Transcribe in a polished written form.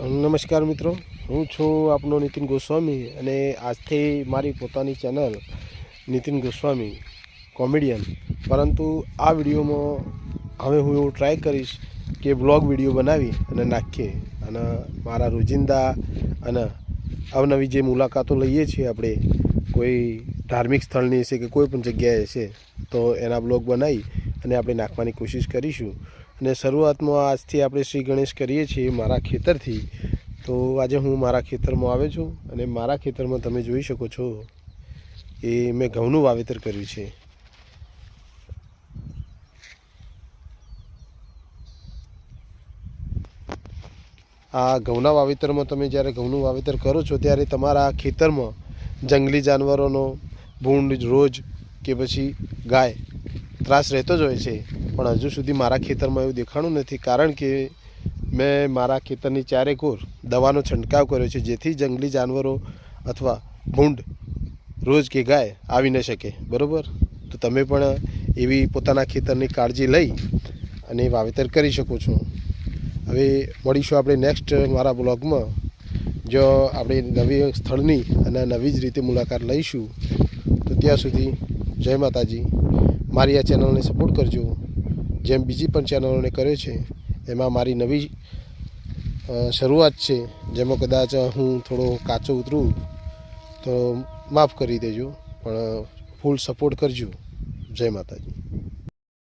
નમસ્કાર મિત્રો, હું છું આપનો નીતિન ગોસ્વામી અને આજથી મારી પોતાની ચેનલ નીતિન ગોસ્વામી કોમેડિયન. પરંતુ આ વિડીયોમાં હવે હું એવું ટ્રાય કરીશ કે વ્લોગ વિડીયો બનાવી અને નાખીએ અને મારા રોજિંદા અને અવનવી જે મુલાકાતો લઈએ છીએ આપણે કોઈ ધાર્મિક સ્થળની હશે કે કોઈ પણ જગ્યાએ હશે તો એના બ્લોગ બનાવી અને આપણે નાખવાની કોશિશ કરીશું. અને શરૂઆતમાં આજથી આપણે શ્રી ગણેશ કરીએ છીએ મારા ખેતરથી. તો આજે હું મારા ખેતરમાં આવ્યો છું અને મારા ખેતરમાં તમે જોઈ શકો છો એ મેં ઘઉંનું વાવેતર કર્યું છે. આ ઘઉંના વાવેતરમાં તમે જ્યારે ઘઉંનું વાવેતર કરો છો ત્યારે તમારા ખેતરમાં જંગલી જાનવરોનો ભૂંડ, રોજ કે પછી ગાય ત્રાસ રહેતો જ હોય છે. પણ હજુ સુધી મારા ખેતરમાં એવું દેખાણું નથી, કારણ કે મેં મારા ખેતરની ચારે કોર દવાનો છંટકાવ કર્યો છે, જેથી જંગલી જાનવરો અથવા ભૂંડ, રોજ કે ગાય આવી ન શકે. બરાબર? તો તમે પણ એવી પોતાના ખેતરની કાળજી લઈ અને વાવેતર કરી શકો છો. હવે મળીશું આપણે નેક્સ્ટ મારા બ્લોગમાં, જો આપણે નવી સ્થળની અને નવી જ રીતે મુલાકાત લઈશું. તો ત્યાં સુધી જય માતાજી. મારી આ ચેનલને સપોર્ટ કરજો, જેમ બીજી પણ ચેનલોને કર્યો છે. એમાં મારી નવી શરૂઆત છે, જેમાં કદાચ હું થોડો કાચો ઉતરું તો માફ કરી દેજો, પણ ફૂલ સપોર્ટ કરજો. જય માતાજી.